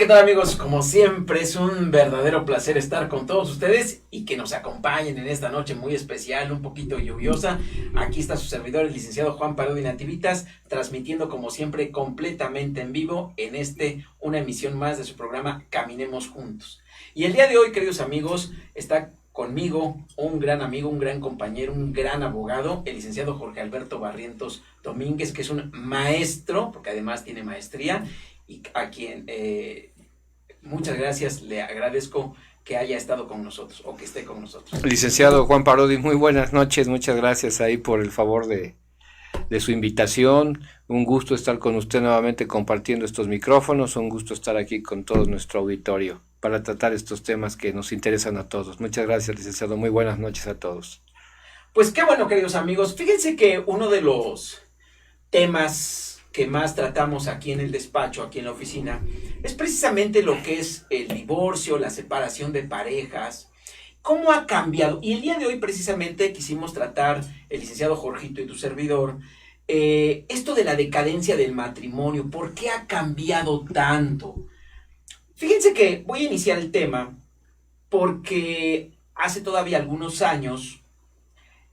tal, amigos? Como siempre es un verdadero placer estar con todos ustedes y que nos acompañen en esta noche muy especial, un poquito lluviosa. Aquí está su servidor, el licenciado Juan Parodi Nativitas, transmitiendo como siempre completamente en vivo en una emisión más de su programa Caminemos Juntos. Y el día de hoy, queridos amigos, está conmigo un gran amigo, un gran compañero, un gran abogado, el licenciado Jorge Alberto Barrientos Domínguez, que es un maestro, porque además tiene maestría, y a quien muchas gracias, le agradezco que haya estado con nosotros o que esté con nosotros. Licenciado Juan Parodi, muy buenas noches, muchas gracias ahí por el favor de su invitación. Un gusto estar con usted nuevamente compartiendo estos micrófonos, un gusto estar aquí con todo nuestro auditorio para tratar estos temas que nos interesan a todos. Muchas gracias, licenciado, muy buenas noches a todos. Pues qué bueno, queridos amigos, fíjense que uno de los temas que más tratamos aquí en el despacho, aquí en la oficina, es precisamente lo que es el divorcio, la separación de parejas, cómo ha cambiado. Y el día de hoy precisamente quisimos tratar, el licenciado Jorgito y tu servidor, esto de la decadencia del matrimonio, ¿por qué ha cambiado tanto? Fíjense que voy a iniciar el tema porque hace todavía algunos años,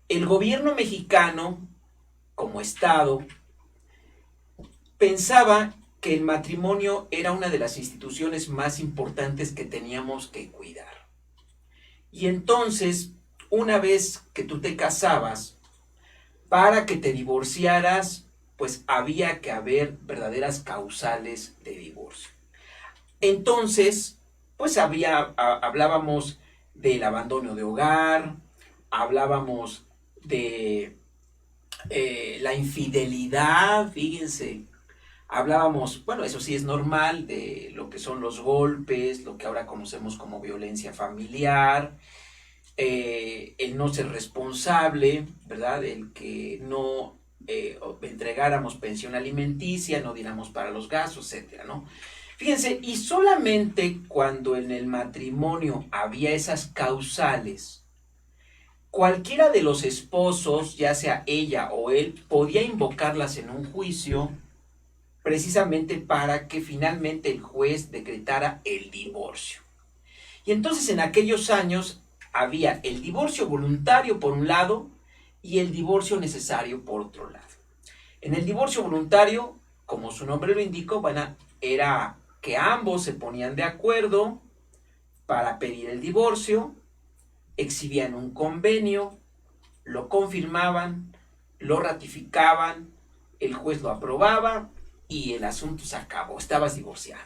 el gobierno mexicano, como Estado, pensaba que el matrimonio era una de las instituciones más importantes que teníamos que cuidar. Y entonces, una vez que tú te casabas, para que te divorciaras, pues había que haber verdaderas causales de divorcio. Entonces, pues hablábamos del abandono de hogar, hablábamos de la infidelidad, fíjense. Hablábamos, bueno, eso sí es normal, de lo que son los golpes, lo que ahora conocemos como violencia familiar, el no ser responsable, ¿verdad? El que no entregáramos pensión alimenticia, no diéramos para los gastos, etcétera, ¿no? Fíjense, y solamente cuando en el matrimonio había esas causales, cualquiera de los esposos, ya sea ella o él, podía invocarlas en un juicio, precisamente para que finalmente el juez decretara el divorcio. Y entonces en aquellos años había el divorcio voluntario por un lado y el divorcio necesario por otro lado. En el divorcio voluntario, como su nombre lo indica, bueno, era que ambos se ponían de acuerdo para pedir el divorcio, exhibían un convenio, lo confirmaban, lo ratificaban, el juez lo aprobaba y el asunto se acabó, estabas divorciado.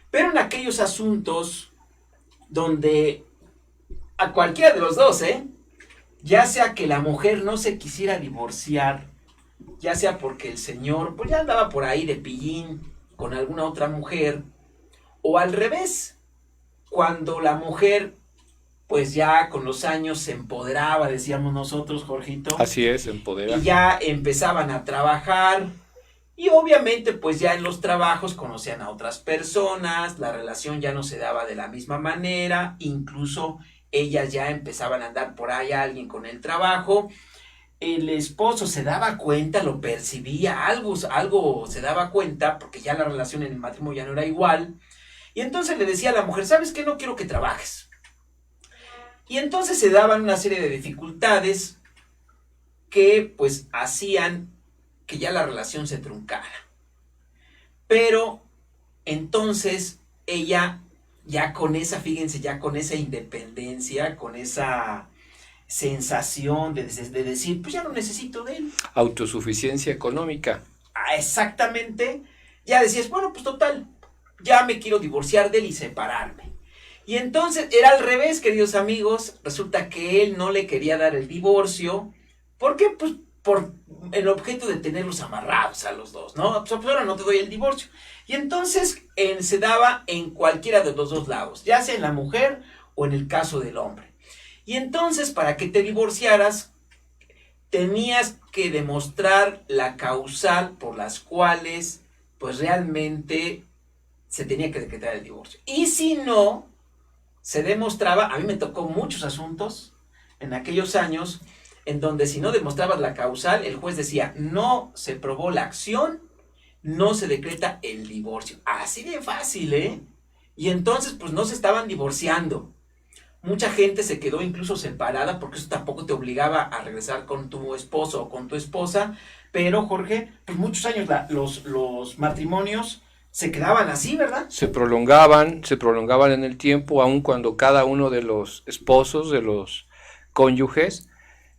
Pero en aquellos asuntos donde a cualquiera de los dos, ya sea que la mujer no se quisiera divorciar, ya sea porque el señor pues ya andaba por ahí de pillín con alguna otra mujer, o al revés, cuando la mujer pues ya con los años se empoderaba, decíamos nosotros, Jorgito. Así es, empodera. Y ya empezaban a trabajar. Y obviamente pues ya en los trabajos conocían a otras personas, la relación ya no se daba de la misma manera, incluso ellas ya empezaban a andar por ahí a alguien con el trabajo. El esposo se daba cuenta, lo percibía, algo se daba cuenta, porque ya la relación en el matrimonio ya no era igual. Y entonces le decía a la mujer, ¿sabes qué? No quiero que trabajes. Y entonces se daban una serie de dificultades que pues hacían que ya la relación se truncara. Pero entonces ella ya con esa, fíjense, ya con esa independencia, con esa sensación de decir, pues ya no necesito de él. Autosuficiencia económica. Exactamente. Ya decías, bueno, pues total, ya me quiero divorciar de él y separarme. Y entonces era al revés, queridos amigos. Resulta que él no le quería dar el divorcio. ¿Por qué? Pues por el objeto de tenerlos amarrados a los dos, ¿no? Pues ahora no te doy el divorcio. Y entonces se daba en cualquiera de los dos lados, ya sea en la mujer o en el caso del hombre. Y entonces, para que te divorciaras, tenías que demostrar la causal por las cuales, pues realmente se tenía que decretar el divorcio. Y si no se demostraba, a mí me tocó muchos asuntos en aquellos años, en donde si no demostrabas la causal, el juez decía, no se probó la acción, no se decreta el divorcio. Así de fácil, Y entonces pues no se estaban divorciando. Mucha gente se quedó incluso separada porque eso tampoco te obligaba a regresar con tu esposo o con tu esposa. Pero Jorge, pues muchos años los matrimonios se quedaban así, ¿verdad? Se prolongaban en el tiempo, aun cuando cada uno de los esposos, de los cónyuges,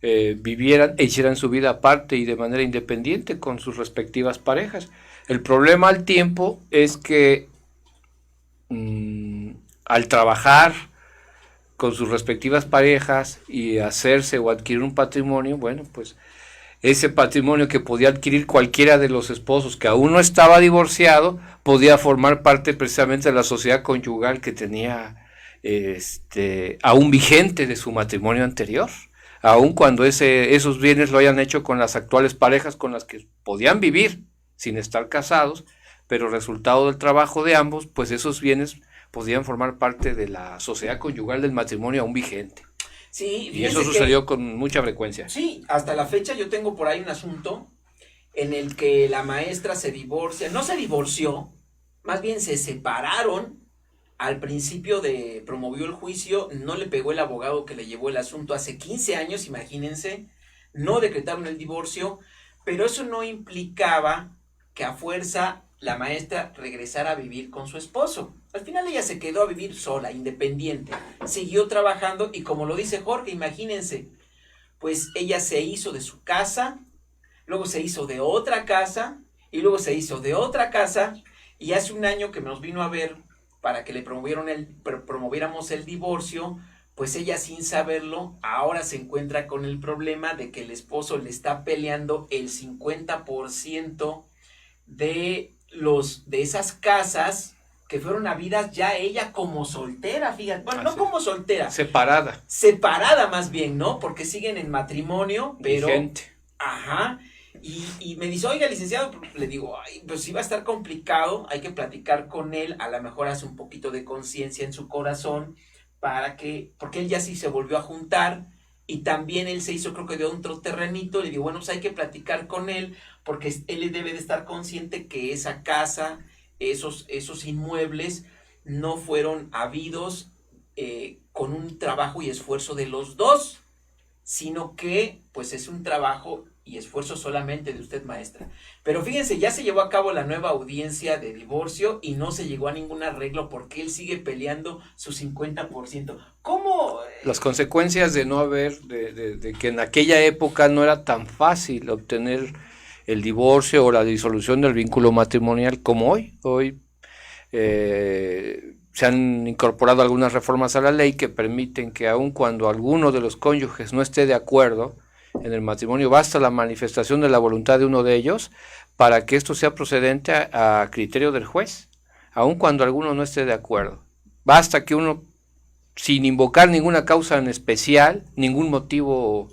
vivieran e hicieran su vida aparte y de manera independiente con sus respectivas parejas. El problema al tiempo es que al trabajar con sus respectivas parejas y hacerse o adquirir un patrimonio, bueno, pues ese patrimonio que podía adquirir cualquiera de los esposos que aún no estaba divorciado, podía formar parte precisamente de la sociedad conyugal que tenía aún vigente de su matrimonio anterior, aun cuando esos bienes lo hayan hecho con las actuales parejas con las que podían vivir sin estar casados, pero resultado del trabajo de ambos, pues esos bienes podían formar parte de la sociedad conyugal del matrimonio aún vigente. Sí, y eso sucedió con mucha frecuencia. Sí, hasta la fecha yo tengo por ahí un asunto en el que la maestra se divorcia, no se divorció, más bien se separaron. Al principio promovió el juicio, no le pegó el abogado que le llevó el asunto hace 15 años, imagínense, no decretaron el divorcio, pero eso no implicaba que a fuerza la maestra regresara a vivir con su esposo. Al final ella se quedó a vivir sola, independiente, siguió trabajando y como lo dice Jorge, imagínense, pues ella se hizo de su casa, luego se hizo de otra casa y luego se hizo de otra casa y hace un año que nos vino a ver para que le promoviéramos el divorcio, pues ella sin saberlo ahora se encuentra con el problema de que el esposo le está peleando el 50% de esas casas que fueron habidas ya ella como soltera, fíjate, bueno, no como soltera, separada más bien, ¿no? Porque siguen en matrimonio, pero vigente. Ajá. Y me dice, oiga, licenciado, le digo, ay, pues sí va a estar complicado, hay que platicar con él, a lo mejor hace un poquito de conciencia en su corazón, porque él ya sí se volvió a juntar, y también él se hizo, creo que de otro terrenito, le digo, bueno, pues hay que platicar con él, porque él debe de estar consciente que esa casa, esos inmuebles, no fueron habidos con un trabajo y esfuerzo de los dos, sino que, pues es un trabajo y esfuerzo solamente de usted, maestra. Pero fíjense, ya se llevó a cabo la nueva audiencia de divorcio y no se llegó a ningún arreglo porque él sigue peleando su 50%. ¿Cómo? Las consecuencias de no haber, de que en aquella época no era tan fácil obtener el divorcio o la disolución del vínculo matrimonial como hoy. Hoy se han incorporado algunas reformas a la ley que permiten que aun cuando alguno de los cónyuges no esté de acuerdo en el matrimonio, basta la manifestación de la voluntad de uno de ellos para que esto sea procedente a criterio del juez, aun cuando alguno no esté de acuerdo. Basta que uno, sin invocar ninguna causa en especial, ningún motivo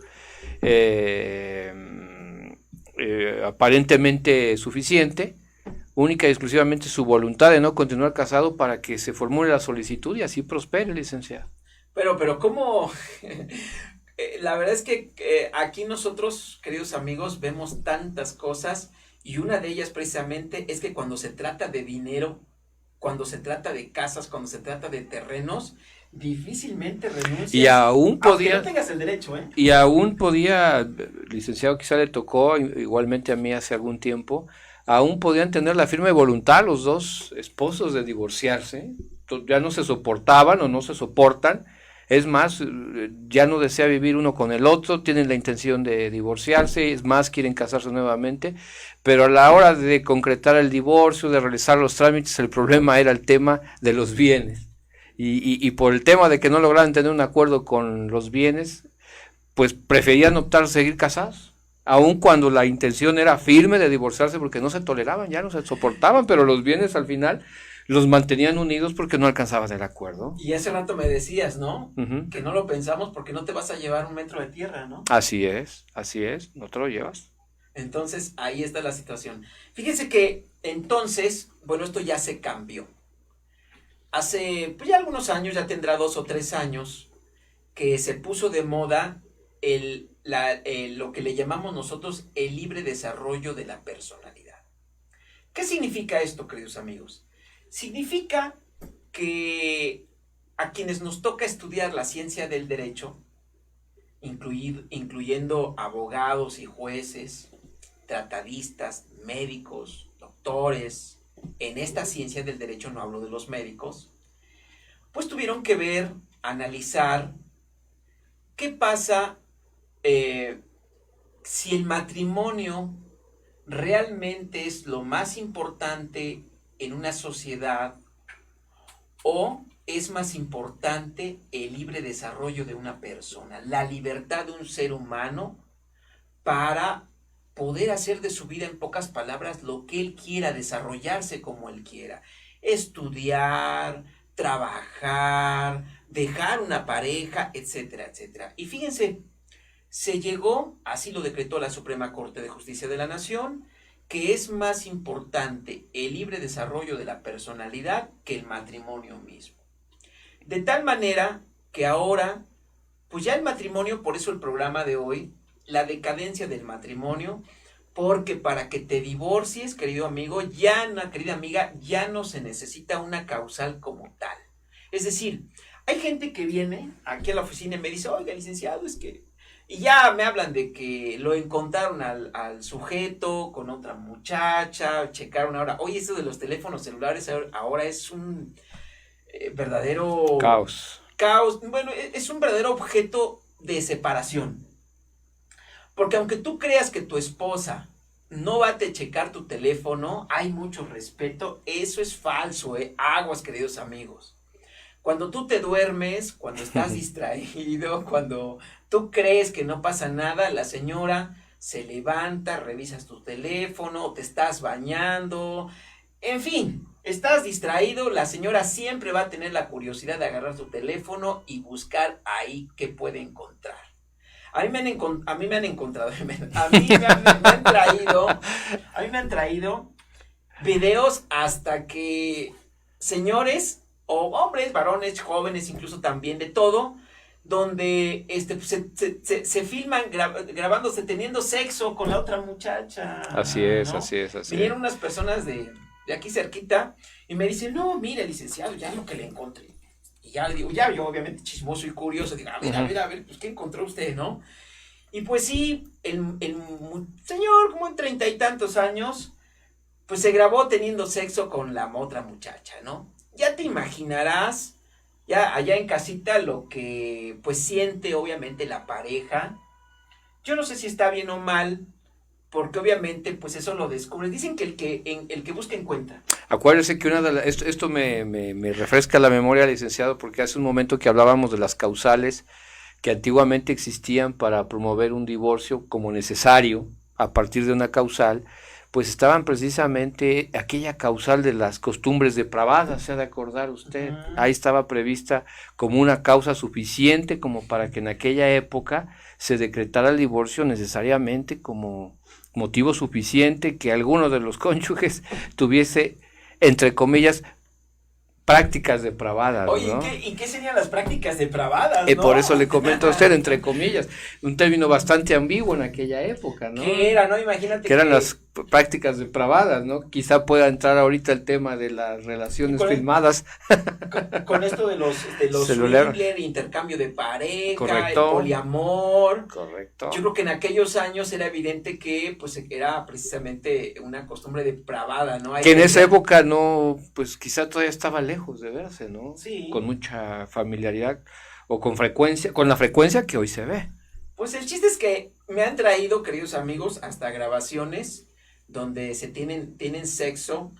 aparentemente suficiente, única y exclusivamente su voluntad de no continuar casado para que se formule la solicitud y así prospere, licenciado. Pero ¿cómo? La verdad es que aquí nosotros, queridos amigos, vemos tantas cosas y una de ellas precisamente es que cuando se trata de dinero, cuando se trata de casas, cuando se trata de terrenos, difícilmente renuncias. Y aún podía, no tengas el derecho, ¿eh? Y aún podía, licenciado, quizá le tocó, igualmente a mí hace algún tiempo, aún podían tener la firme voluntad los dos esposos de divorciarse, ya no se soportaban o no se soportan. Es más, ya no desea vivir uno con el otro, tienen la intención de divorciarse, es más, quieren casarse nuevamente, pero a la hora de concretar el divorcio, de realizar los trámites, el problema era el tema de los bienes. Y por el tema de que no lograban tener un acuerdo con los bienes, pues preferían optar a seguir casados, aun cuando la intención era firme de divorciarse porque no se toleraban, ya no se soportaban, pero los bienes al final los mantenían unidos porque no alcanzaban el acuerdo. Y hace rato me decías, ¿no? Uh-huh. Que no lo pensamos porque no te vas a llevar 1 metro de tierra, ¿no? Así es, no te lo llevas. Entonces, ahí está la situación. Fíjense que, entonces, bueno, esto ya se cambió. Hace, pues ya algunos años, ya tendrá 2 o 3 años, que se puso de moda lo que le llamamos nosotros el libre desarrollo de la personalidad. ¿Qué significa esto, queridos amigos? Significa que a quienes nos toca estudiar la ciencia del derecho, incluyendo abogados y jueces, tratadistas, médicos, doctores, en esta ciencia del derecho no hablo de los médicos, pues tuvieron que ver, analizar qué pasa si el matrimonio realmente es lo más importante en una sociedad o es más importante el libre desarrollo de una persona, la libertad de un ser humano para poder hacer de su vida, en pocas palabras, lo que él quiera, desarrollarse como él quiera, estudiar, trabajar, dejar una pareja, etcétera, etcétera. Y fíjense, se llegó, así lo decretó la Suprema Corte de Justicia de la Nación, que es más importante el libre desarrollo de la personalidad que el matrimonio mismo. De tal manera que ahora, pues ya el matrimonio, por eso el programa de hoy, la decadencia del matrimonio, porque para que te divorcies, querido amigo, querida amiga, ya no se necesita una causal como tal. Es decir, hay gente que viene aquí a la oficina y me dice, oiga, licenciado, es que... Y ya me hablan de que lo encontraron al sujeto con otra muchacha, checaron ahora, oye, eso de los teléfonos celulares ahora es un verdadero... Caos. Bueno, es un verdadero objeto de separación. Porque aunque tú creas que tu esposa no va a te checar tu teléfono, hay mucho respeto, eso es falso, aguas, queridos amigos. Cuando tú te duermes, cuando estás distraído, cuando tú crees que no pasa nada, la señora se levanta, revisas tu teléfono, o te estás bañando, en fin, estás distraído, la señora siempre va a tener la curiosidad de agarrar tu teléfono y buscar ahí qué puede encontrar. A mí me han traído videos hasta que señores o hombres, varones, jóvenes, incluso también de todo, donde se filman grabándose teniendo sexo con la otra muchacha. Así es, ¿no? así es. Vinieron unas personas de aquí cerquita y me dicen, no, mire, licenciado, ya lo que le encontré. Y ya le digo, ya yo obviamente chismoso y curioso, digo, a ver, pues ¿qué encontró usted, no? Y pues sí, el señor, como en 30 y tantos años, pues se grabó teniendo sexo con la otra muchacha, ¿no? Ya te imaginarás, ya allá en casita, lo que pues siente obviamente la pareja. Yo no sé si está bien o mal, porque obviamente pues eso lo descubres. Dicen que el que busca encuentra. Acuérdese que esto me refresca la memoria, licenciado, porque hace un momento que hablábamos de las causales que antiguamente existían para promover un divorcio como necesario a partir de una causal, pues estaban precisamente aquella causal de las costumbres depravadas, ¿se ha de acordar usted? Ahí estaba prevista como una causa suficiente como para que en aquella época se decretara el divorcio necesariamente como motivo suficiente que alguno de los cónyuges tuviese, entre comillas, prácticas depravadas. Oye, ¿no? ¿y qué serían las prácticas depravadas? ¿No? Por eso le comento a usted, entre comillas, un término bastante ambiguo en aquella época, ¿no? ¿Qué era, no? Imagínate que eran las prácticas depravadas, ¿no? Quizá pueda entrar ahorita el tema de las relaciones filmadas. Con esto de los swinger, intercambio de pareja, correcto, el poliamor. Correcto. Yo creo que en aquellos años era evidente que pues era precisamente una costumbre depravada, ¿no? Que en esa época no, pues quizá todavía estaba lejos de verse, ¿no? Sí. Con mucha familiaridad o con la frecuencia que hoy se ve. Pues el chiste es que me han traído, queridos amigos, hasta grabaciones donde se tienen sexo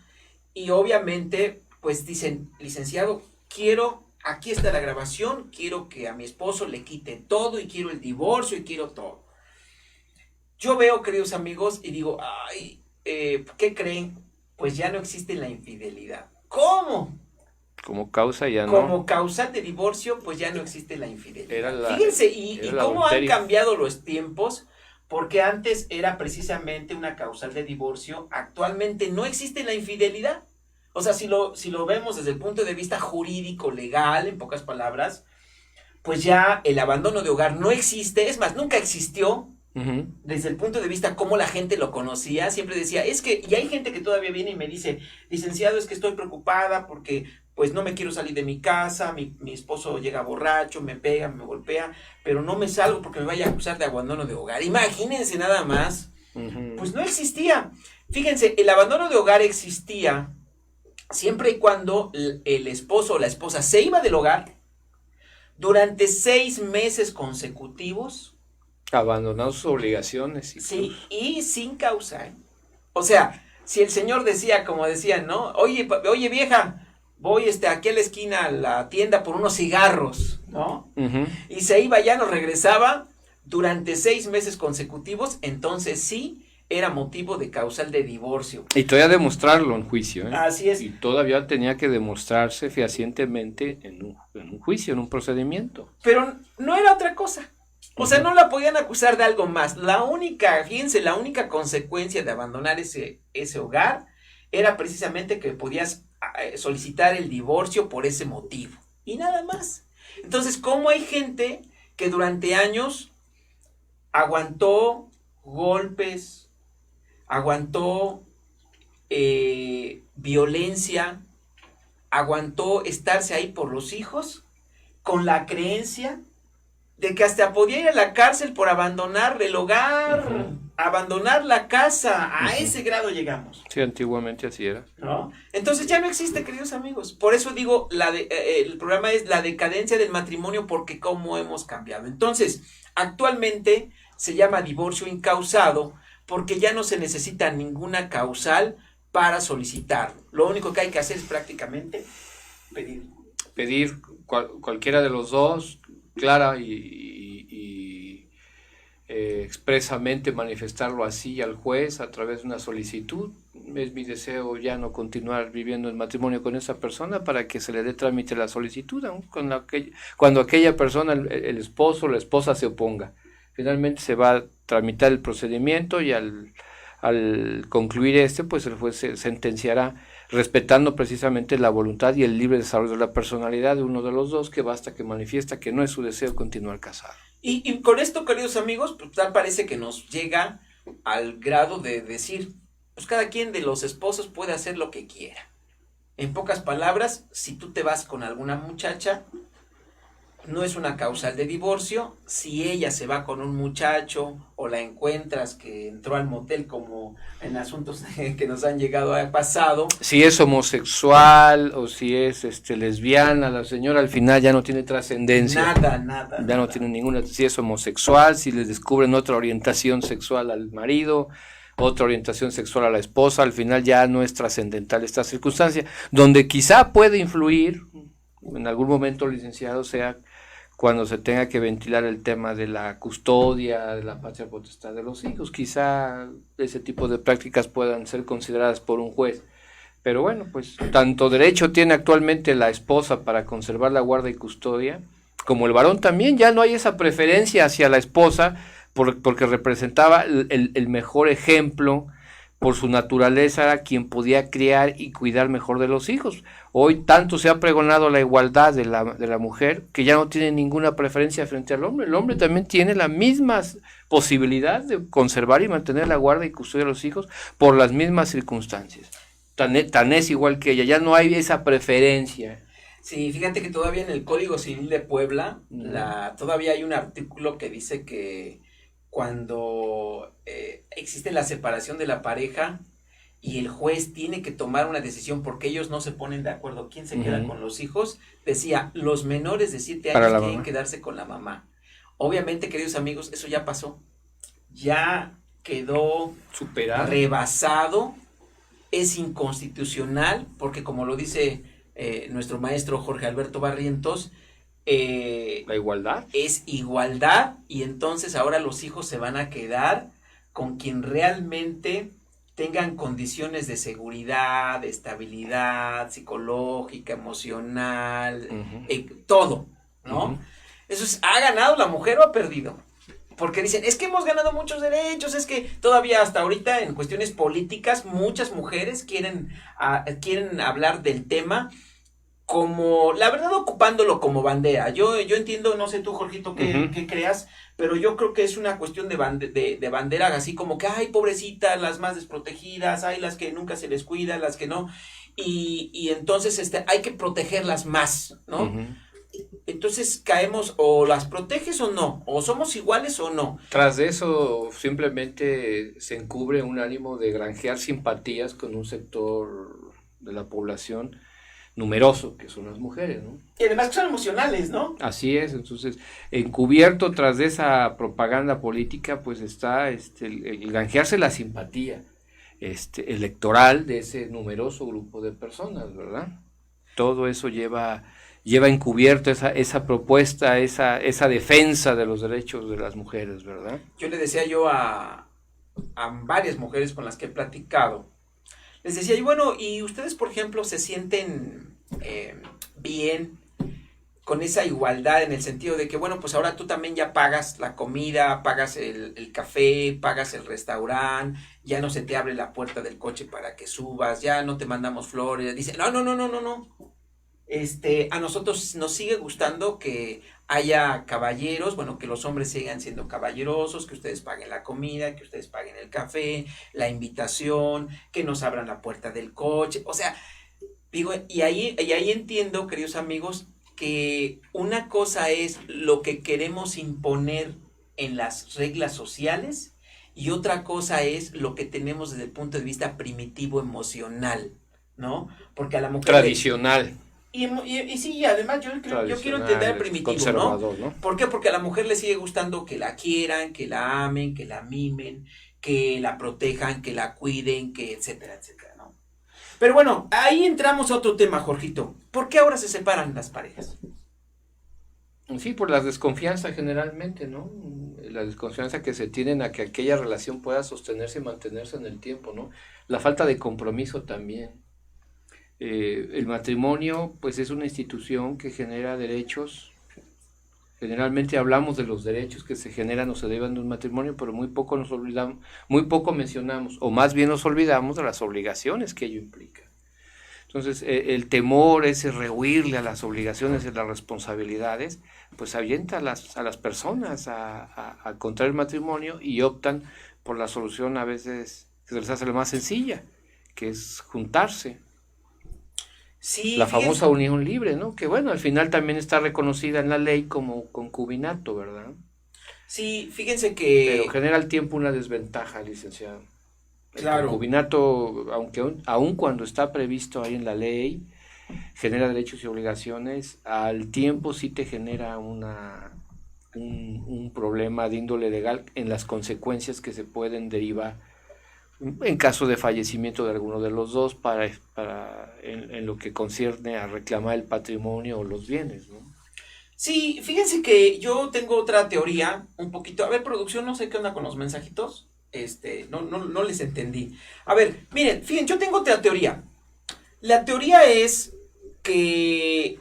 y obviamente pues dicen, licenciado, aquí está la grabación, quiero que a mi esposo le quite todo y quiero el divorcio y quiero todo. Yo veo, queridos amigos, y digo, ay, ¿qué creen? Pues ya no existe la infidelidad. ¿Cómo? Como causa ya no. Como causal de divorcio, pues ya no existe la infidelidad. Fíjense, y cómo han cambiado los tiempos, porque antes era precisamente una causal de divorcio, actualmente no existe la infidelidad. O sea, si lo vemos desde el punto de vista jurídico, legal, en pocas palabras, pues ya el abandono de hogar no existe, es más, nunca existió. Desde el punto de vista cómo la gente lo conocía, siempre decía, es que, y hay gente que todavía viene y me dice, licenciado, es que estoy preocupada porque pues no me quiero salir de mi casa, mi esposo llega borracho, me pega, me golpea, pero no me salgo porque me vaya a acusar de abandono de hogar. Imagínense nada más, pues no existía. Fíjense, el abandono de hogar existía siempre y cuando el esposo o la esposa se iba del hogar durante 6 meses consecutivos. Abandonado sus obligaciones. Sí, y sin causa, ¿eh? O sea, si el señor decía, como decían, ¿no? Oye, vieja, voy aquí a la esquina a la tienda por unos cigarros, ¿no? Y se iba, ya no regresaba durante 6 meses consecutivos, entonces sí era motivo de causal de divorcio. Y todavía demostrarlo en juicio, ¿eh? Así es. Y todavía tenía que demostrarse fehacientemente en un juicio, en un procedimiento. Pero no era otra cosa. O sea, no la podían acusar de algo más. Fíjense, la única consecuencia de abandonar ese hogar era precisamente que podías solicitar el divorcio por ese motivo. Y nada más. Entonces, ¿cómo hay gente que durante años aguantó golpes, aguantó violencia, aguantó estarse ahí por los hijos, con la creencia de que hasta podía ir a la cárcel por abandonar el hogar, abandonar la casa? A ese grado llegamos. Sí, antiguamente así era. ¿No? Entonces ya no existe, queridos amigos. Por eso digo, el programa es la decadencia del matrimonio, porque cómo hemos cambiado. Entonces, actualmente se llama divorcio incausado porque ya no se necesita ninguna causal para solicitarlo. Lo único que hay que hacer es prácticamente pedir. Pedir cualquiera de los dos, clara expresamente manifestarlo así al juez a través de una solicitud. Es mi deseo ya no continuar viviendo en matrimonio con esa persona, para que se le dé trámite la solicitud, aun cuando aquella persona, el esposo o la esposa, se oponga. Finalmente se va a tramitar el procedimiento y al concluir pues el juez se sentenciará respetando precisamente la voluntad y el libre desarrollo de la personalidad de uno de los dos, que basta que manifiesta que no es su deseo continuar casado. Y con esto, queridos amigos, pues tal parece que nos llega al grado de decir, pues cada quien de los esposos puede hacer lo que quiera. En pocas palabras, si tú te vas con alguna muchacha, no es una causal de divorcio. Si ella se va con un muchacho o la encuentras que entró al motel, como en asuntos que nos han llegado a pasado. Si es homosexual o si es lesbiana, la señora al final ya no tiene trascendencia. Nada. Ya no tiene ninguna. Si es homosexual, si les descubren otra orientación sexual al marido, otra orientación sexual a la esposa, al final ya no es trascendental esta circunstancia. Donde quizá puede influir en algún momento, licenciado, sea cuando se tenga que ventilar el tema de la custodia, de la patria potestad de los hijos. Quizá ese tipo de prácticas puedan ser consideradas por un juez. Pero bueno, pues tanto derecho tiene actualmente la esposa para conservar la guarda y custodia, como el varón también. Ya no hay esa preferencia hacia la esposa porque representaba el mejor ejemplo. Por su naturaleza era quien podía criar y cuidar mejor de los hijos. Hoy tanto se ha pregonado la igualdad de la mujer, que ya no tiene ninguna preferencia frente al hombre. El hombre también tiene la misma posibilidad de conservar y mantener la guarda y custodia de los hijos por las mismas circunstancias. Tan es igual que ella, ya no hay esa preferencia. Sí, fíjate que todavía en el Código Civil de Puebla, todavía hay un artículo que dice que cuando existe la separación de la pareja y el juez tiene que tomar una decisión porque ellos no se ponen de acuerdo quién se queda con los hijos, decía, los menores de 7 años quieren quedarse con la mamá. Obviamente, queridos amigos, eso ya pasó, ya quedó superado, rebasado, es inconstitucional, porque como lo dice nuestro maestro Jorge Alberto Barrientos, la igualdad es igualdad, y entonces ahora los hijos se van a quedar con quien realmente tengan condiciones de seguridad, de estabilidad psicológica, emocional, todo, ¿no? Eso es, ¿ha ganado la mujer o ha perdido? Porque dicen, es que hemos ganado muchos derechos, es que todavía hasta ahorita en cuestiones políticas muchas mujeres quieren hablar del tema como, la verdad, ocupándolo como bandera. Yo entiendo, no sé tú, Jorgito, qué creas, pero yo creo que es una cuestión de bandera, así como que, ay, pobrecitas, las más desprotegidas, ay, las que nunca se les cuida, las que no. y entonces hay que protegerlas más, ¿no? Ujú. Entonces caemos, o las proteges o no, o somos iguales o no. Tras de eso, simplemente se encubre un ánimo de granjear simpatías con un sector de la población numeroso, que son las mujeres, ¿no? Y además que son emocionales, ¿no? Así es, entonces, encubierto tras de esa propaganda política, pues está el granjearse la simpatía electoral de ese numeroso grupo de personas, ¿verdad? Todo eso lleva encubierto esa propuesta, esa defensa de los derechos de las mujeres, ¿verdad? Yo le decía yo a varias mujeres con las que he platicado, les decía yo, bueno, ¿y ustedes, por ejemplo, se sienten bien con esa igualdad en el sentido de que, bueno, pues ahora tú también ya pagas la comida, pagas el café, pagas el restaurante, ya no se te abre la puerta del coche para que subas, ya no te mandamos flores? Dice, no. A nosotros nos sigue gustando que haya caballeros, bueno, que los hombres sigan siendo caballerosos, que ustedes paguen la comida, que ustedes paguen el café, la invitación, que nos abran la puerta del coche. O sea, digo, y ahí entiendo, queridos amigos, que una cosa es lo que queremos imponer en las reglas sociales y otra cosa es lo que tenemos desde el punto de vista primitivo emocional, ¿no? Porque a la mujer Tradicional. y sí, además yo quiero entender primitivo, conservador, ¿no? ¿no? ¿Por qué? Porque a la mujer le sigue gustando que la quieran, que la amen, que la mimen, que la protejan, que la cuiden, que etcétera, etcétera, ¿no? Pero bueno, ahí entramos a otro tema, Jorgito. ¿Por qué ahora se separan las parejas? Sí, por la desconfianza generalmente, ¿no? La desconfianza que se tienen a que aquella relación pueda sostenerse y mantenerse en el tiempo, ¿no? La falta de compromiso también. El matrimonio, pues es una institución que genera derechos. Generalmente hablamos de los derechos que se generan o se derivan de un matrimonio, pero muy poco nos olvidamos, muy poco mencionamos, o más bien nos olvidamos de las obligaciones que ello implica. Entonces, el temor, ese rehuirle a las obligaciones y las responsabilidades, pues ahuyenta a las personas a contraer el matrimonio y optan por la solución a veces que se les hace la más sencilla, que es juntarse. Sí, La fíjense, famosa unión libre, ¿no? Que bueno, al final también está reconocida en la ley como concubinato, ¿verdad? sí, fíjense Pero que, genera al tiempo una desventaja, licenciado. El claro, concubinato, aunque aun cuando está previsto ahí en la ley, genera derechos y obligaciones, al tiempo sí te genera un problema de índole legal en las consecuencias que se pueden derivar en caso de fallecimiento de alguno de los dos en lo que concierne a reclamar el patrimonio o los bienes, ¿no? sí, fíjense que yo tengo otra teoría, un poquito, a ver, producción, no sé qué onda con los mensajitos, no les entendí. A ver, miren, fíjense, yo tengo otra teoría. La teoría es que,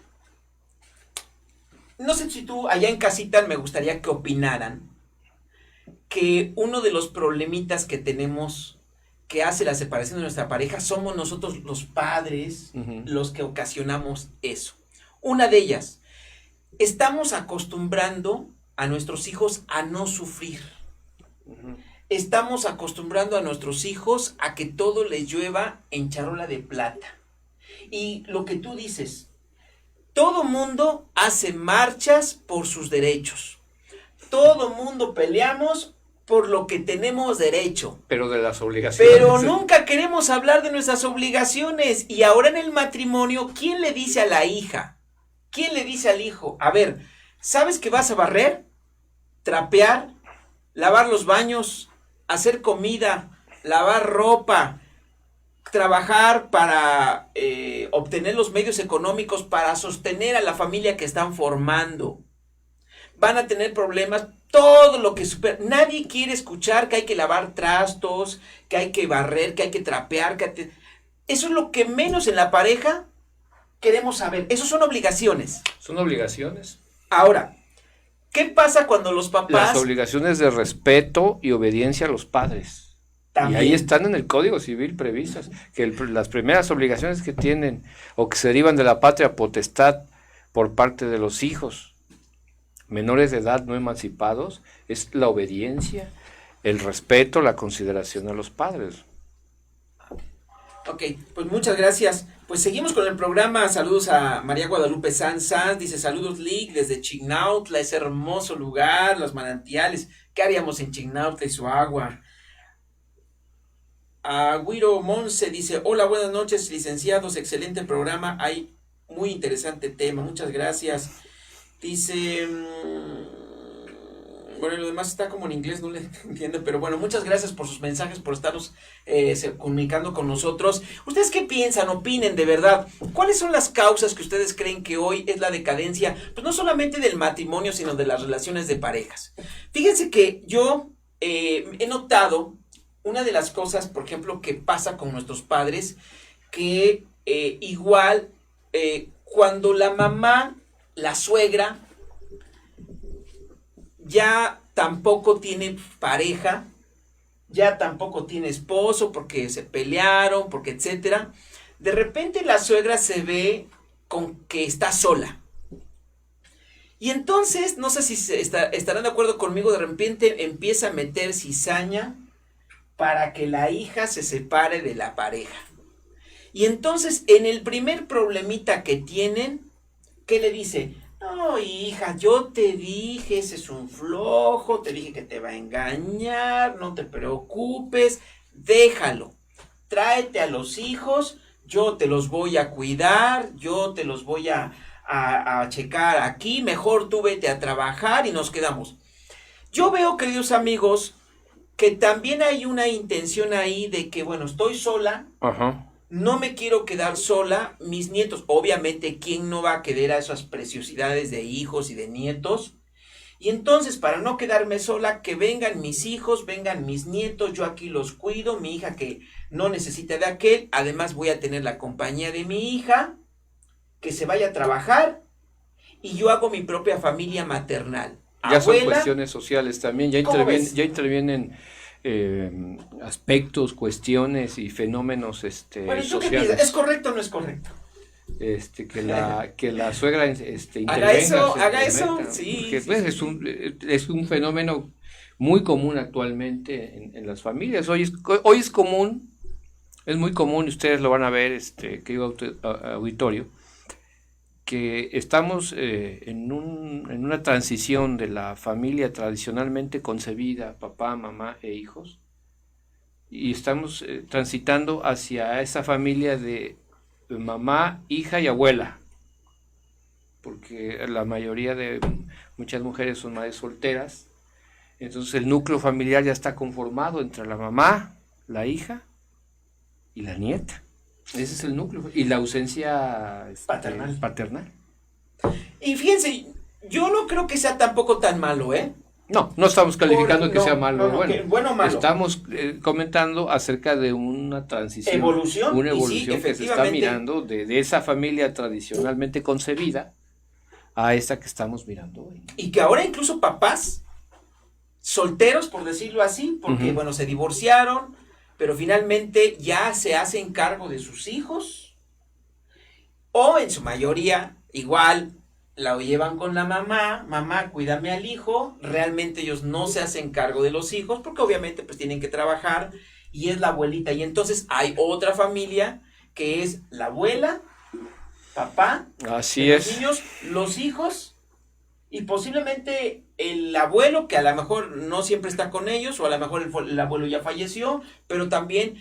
no sé si tú allá en casita me gustaría que opinaran que uno de los problemitas que tenemos que hace la separación de nuestra pareja somos nosotros los padres Uh-huh. los que ocasionamos eso. Una de ellas, estamos acostumbrando a nuestros hijos a no sufrir. Uh-huh. Estamos acostumbrando a nuestros hijos a que todo les llueva en charola de plata. Y lo que tú dices, todo mundo hace marchas por sus derechos. Todo mundo peleamos por lo que tenemos derecho. Pero de las obligaciones. Pero nunca queremos hablar de nuestras obligaciones. Y ahora en el matrimonio, ¿quién le dice a la hija? ¿Quién le dice al hijo? A ver, ¿sabes que vas a barrer? Trapear, lavar los baños, hacer comida, lavar ropa, trabajar para obtener los medios económicos para sostener a la familia que están formando. Van a tener problemas, todo lo que nadie quiere escuchar que hay que lavar trastos, que hay que barrer, que hay que trapear, eso es lo que menos en la pareja queremos saber. Eso son obligaciones. Son obligaciones. Ahora, ¿qué pasa cuando los papás... Las obligaciones de respeto y obediencia a los padres. También. Y ahí están en el Código Civil previstas, que las primeras obligaciones que tienen o que se derivan de la patria potestad por parte de los hijos menores de edad no emancipados es la obediencia, el respeto, la consideración a los padres. Ok, pues muchas gracias. Pues seguimos con el programa. Saludos a María Guadalupe Sanz. Dice saludos Lick desde Chignautla, ese hermoso lugar, los manantiales. ¿Qué haríamos en Chignautla y su agua? Guiro Monse dice, hola, buenas noches, licenciados, excelente programa, hay muy interesante tema, muchas gracias. Dice, bueno, lo demás está como en inglés, no le entiendo, pero bueno, muchas gracias por sus mensajes, por estarnos comunicando con nosotros. ¿Ustedes qué piensan? Opinen de verdad. ¿Cuáles son las causas que ustedes creen que hoy es la decadencia? Pues no solamente del matrimonio, sino de las relaciones de parejas. Fíjense que yo he notado una de las cosas, por ejemplo, que pasa con nuestros padres, que igual cuando la mamá, la suegra, ya tampoco tiene pareja, ya tampoco tiene esposo porque se pelearon, porque etcétera, de repente la suegra se ve con que está sola. Y entonces, no sé si estarán de acuerdo conmigo, de repente empieza a meter cizaña para que la hija se separe de la pareja. Y entonces, en el primer problemita que tienen, ¿qué le dice? No, hija, yo te dije, ese es un flojo, te dije que te va a engañar, no te preocupes, déjalo, tráete a los hijos, yo te los voy a cuidar, yo te los voy a checar aquí, mejor tú vete a trabajar y nos quedamos. Yo veo, queridos amigos, que también hay una intención ahí de que, bueno, estoy sola, no me quiero quedar sola, mis nietos, obviamente, ¿quién no va a querer a esas preciosidades de hijos y de nietos? Y entonces, para no quedarme sola, que vengan mis hijos, vengan mis nietos, yo aquí los cuido, mi hija que no necesita de aquel, además voy a tener la compañía de mi hija, que se vaya a trabajar, y yo hago mi propia familia maternal. Ya abuela, son cuestiones sociales también, ya intervienen aspectos, cuestiones y fenómenos bueno, sociales. ¿Es correcto o no es correcto? Que la suegra haga eso, sí, pues, sí. Es un fenómeno muy común actualmente en las familias. Hoy es común, es muy común, y ustedes lo van a ver, querido auditorio, que estamos en una transición de la familia tradicionalmente concebida, papá, mamá e hijos, y estamos transitando hacia esa familia de mamá, hija y abuela, porque la mayoría de muchas mujeres son madres solteras, entonces el núcleo familiar ya está conformado entre la mamá, la hija y la nieta. Ese es el núcleo. Y la ausencia paternal. Y fíjense, yo no creo que sea tampoco tan malo, ¿eh? No sea malo o bueno. Bueno o malo. Estamos comentando acerca de una transición. Una evolución que se está mirando de esa familia tradicionalmente concebida a esta que estamos mirando hoy. Y que ahora incluso papás solteros, por decirlo así, porque bueno, se divorciaron, pero finalmente ya se hacen cargo de sus hijos, o en su mayoría, igual, la llevan con la mamá, cuídame al hijo, realmente ellos no se hacen cargo de los hijos, porque obviamente pues tienen que trabajar, y es la abuelita, y entonces hay otra familia, que es la abuela, papá, así es, los niños, los hijos, y posiblemente el abuelo, que a lo mejor no siempre está con ellos, o a lo mejor el abuelo ya falleció, pero también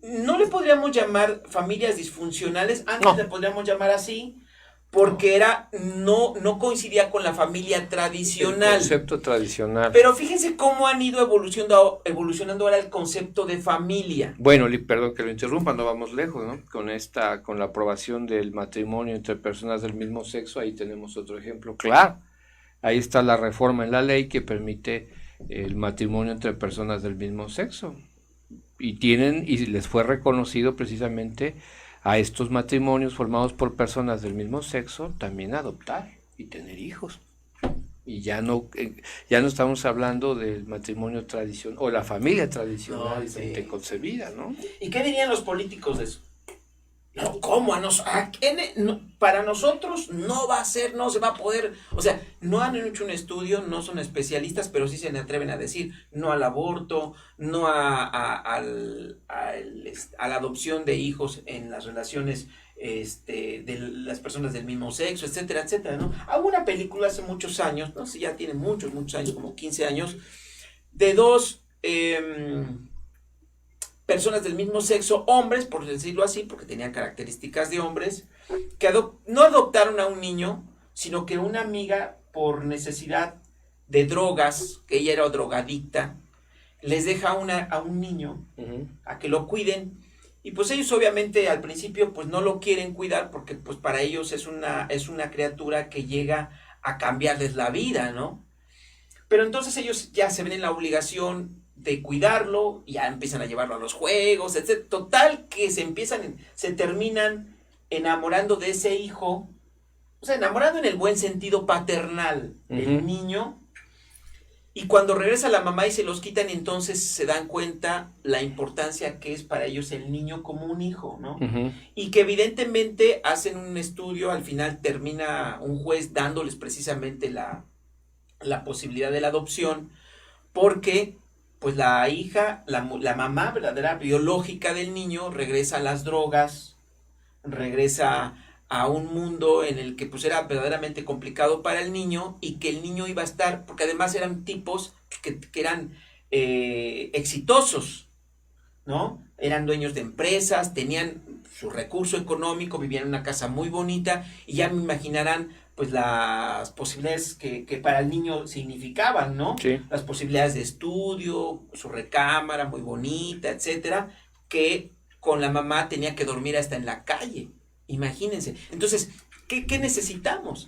no le podríamos llamar familias disfuncionales, antes le podríamos llamar así, porque no coincidía con la familia tradicional. El concepto tradicional. Pero fíjense cómo han ido evolucionando ahora el concepto de familia. Bueno, perdón que lo interrumpa, no vamos lejos, ¿no? Con la aprobación del matrimonio entre personas del mismo sexo, ahí tenemos otro ejemplo claro. Ahí está la reforma en la ley que permite el matrimonio entre personas del mismo sexo. Y les fue reconocido precisamente a estos matrimonios formados por personas del mismo sexo también adoptar y tener hijos. Y ya no estamos hablando del matrimonio tradicional o la familia tradicional concebida, ¿no? ¿Y qué dirían los políticos de eso? No, ¿cómo? Para nosotros no va a ser, no se va a poder, o sea, no han hecho un estudio, no son especialistas, pero sí se atreven a decir no al aborto, no a la adopción de hijos en las relaciones de las personas del mismo sexo, etcétera, etcétera, ¿no? Hubo una película hace muchos años, no sé, ya tiene muchos años, como 15 años, de dos personas del mismo sexo, hombres, por decirlo así, porque tenían características de hombres, que no adoptaron a un niño, sino que una amiga, por necesidad de drogas, que ella era drogadicta, les deja a un niño a que lo cuiden, y pues ellos obviamente al principio pues no lo quieren cuidar, porque pues para ellos es una criatura que llega a cambiarles la vida, ¿no? Pero entonces ellos ya se ven en la obligación de cuidarlo, y ya empiezan a llevarlo a los juegos, etc. Total que se terminan enamorando de ese hijo, o sea, enamorando en el buen sentido paternal del niño, y cuando regresa la mamá y se los quitan, entonces se dan cuenta la importancia que es para ellos el niño como un hijo, ¿no? Y que evidentemente hacen un estudio, al final termina un juez dándoles precisamente la posibilidad de la adopción, porque pues la hija, la mamá verdadera biológica del niño regresa a las drogas, regresa a un mundo en el que pues era verdaderamente complicado para el niño, y que el niño iba a estar, porque además eran tipos que eran exitosos, ¿no? Eran dueños de empresas, tenían su recurso económico, vivían en una casa muy bonita, y ya me imaginarán pues las posibilidades que para el niño significaban, ¿no? Sí. Las posibilidades de estudio, su recámara muy bonita, etcétera, que con la mamá tenía que dormir hasta en la calle, imagínense. Entonces, ¿qué necesitamos?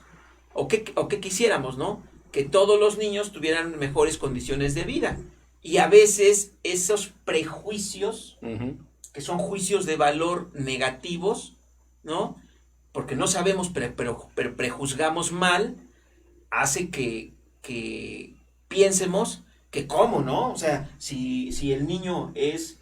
¿O qué quisiéramos, no? Que todos los niños tuvieran mejores condiciones de vida. Y a veces esos prejuicios, que son juicios de valor negativos, ¿no? Porque no sabemos, pero prejuzgamos mal, hace que piensemos que cómo, ¿no? O sea, si el niño es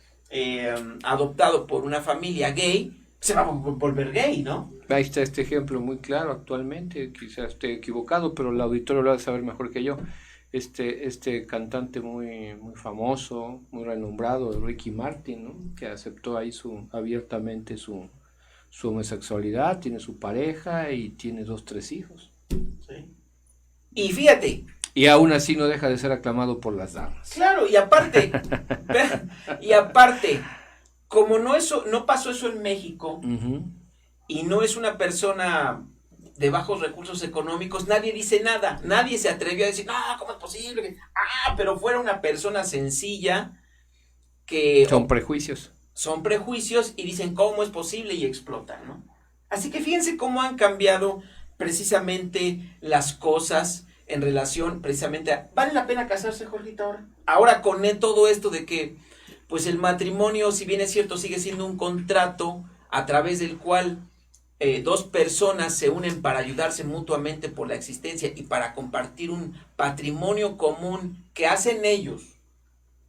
adoptado por una familia gay, se va a volver gay, ¿no? Ahí está este ejemplo muy claro actualmente, quizás esté equivocado, pero el auditorio lo va a saber mejor que yo. Este cantante muy famoso, muy renombrado, Ricky Martin, ¿no? Que aceptó ahí abiertamente su homosexualidad, tiene su pareja y tiene 2-3 hijos. Sí. Y fíjate. Y aún así no deja de ser aclamado por las damas. Claro, y aparte, como no pasó eso en México, y no es una persona de bajos recursos económicos, nadie dice nada, nadie se atrevió a decir, ¿cómo es posible? Pero fuera una persona sencilla que... Son prejuicios. Son prejuicios, y dicen, ¿cómo es posible? Y explotan, ¿no? Así que fíjense cómo han cambiado precisamente las cosas en relación precisamente a... ¿Vale la pena casarse, Jorgito, ahora? Ahora con todo esto de que, pues el matrimonio, si bien es cierto, sigue siendo un contrato a través del cual dos personas se unen para ayudarse mutuamente por la existencia y para compartir un patrimonio común que hacen ellos,